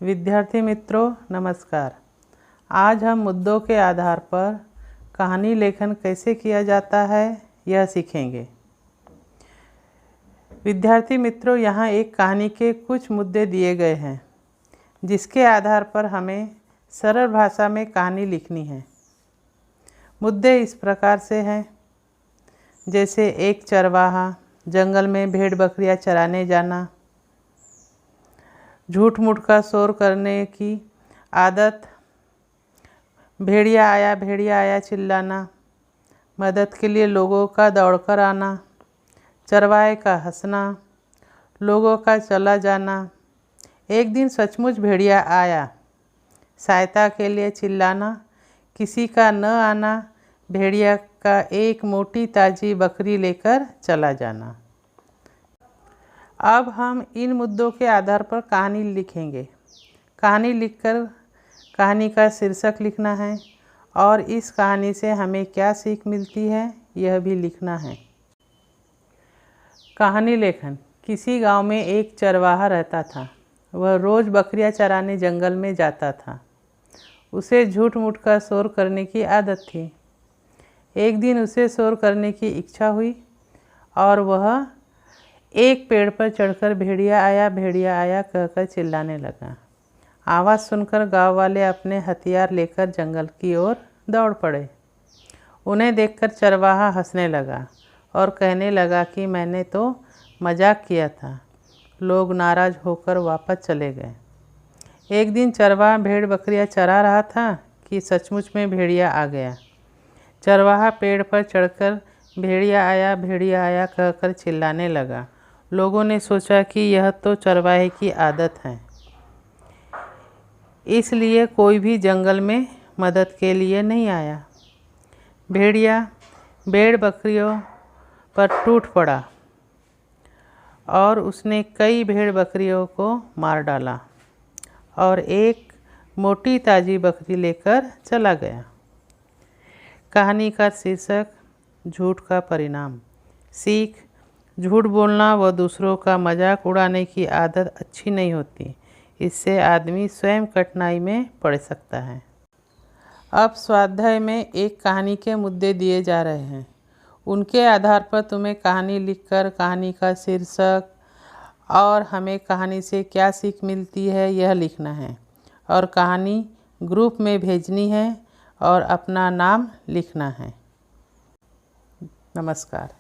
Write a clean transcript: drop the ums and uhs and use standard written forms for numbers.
विद्यार्थी मित्रों नमस्कार। आज हम मुद्दों के आधार पर कहानी लेखन कैसे किया जाता है यह सीखेंगे। विद्यार्थी मित्रों, यहाँ एक कहानी के कुछ मुद्दे दिए गए हैं जिसके आधार पर हमें सरल भाषा में कहानी लिखनी है। मुद्दे इस प्रकार से हैं, जैसे एक चरवाहा जंगल में भेड़ बकरियां चराने जाना, झूठ मूठ का शोर करने की आदत, भेड़िया आया चिल्लाना, मदद के लिए लोगों का दौड़कर आना, चरवाहे का हंसना, लोगों का चला जाना। एक दिन सचमुच भेड़िया आया, सहायता के लिए चिल्लाना, किसी का न आना, भेड़िया का एक मोटी ताजी बकरी लेकर चला जाना। अब हम इन मुद्दों के आधार पर कहानी लिखेंगे। कहानी लिखकर कहानी का शीर्षक लिखना है और इस कहानी से हमें क्या सीख मिलती है यह भी लिखना है। कहानी लेखन। किसी गांव में एक चरवाहा रहता था। वह रोज़ बकरियां चराने जंगल में जाता था। उसे झूठ मूठ का शोर करने की आदत थी। एक दिन उसे शोर करने की इच्छा हुई और वह एक पेड़ पर चढ़कर भेड़िया आया कहकर चिल्लाने लगा। आवाज़ सुनकर गांव वाले अपने हथियार लेकर जंगल की ओर दौड़ पड़े। उन्हें देखकर चरवाहा हंसने लगा और कहने लगा कि मैंने तो मजाक किया था। लोग नाराज़ होकर वापस चले गए। एक दिन चरवाहा भेड़ बकरियां चरा रहा था कि सचमुच में भेड़िया आ गया। चरवाहा पेड़ पर चढ़कर भेड़िया आया कहकर चिल्लाने लगा। लोगों ने सोचा कि यह तो चरवाहे की आदत है, इसलिए कोई भी जंगल में मदद के लिए नहीं आया। भेड़िया भेड़ बकरियों पर टूट पड़ा और उसने कई भेड़ बकरियों को मार डाला और एक मोटी ताजी बकरी लेकर चला गया। कहानी का शीर्षक झूठ का परिणाम। सीख। झूठ बोलना व दूसरों का मजाक उड़ाने की आदत अच्छी नहीं होती। इससे आदमी स्वयं कठिनाई में पड़ सकता है। अब स्वाध्याय में एक कहानी के मुद्दे दिए जा रहे हैं। उनके आधार पर तुम्हें कहानी लिखकर कहानी का शीर्षक और हमें कहानी से क्या सीख मिलती है यह लिखना है और कहानी ग्रुप में भेजनी है और अपना नाम लिखना है। नमस्कार।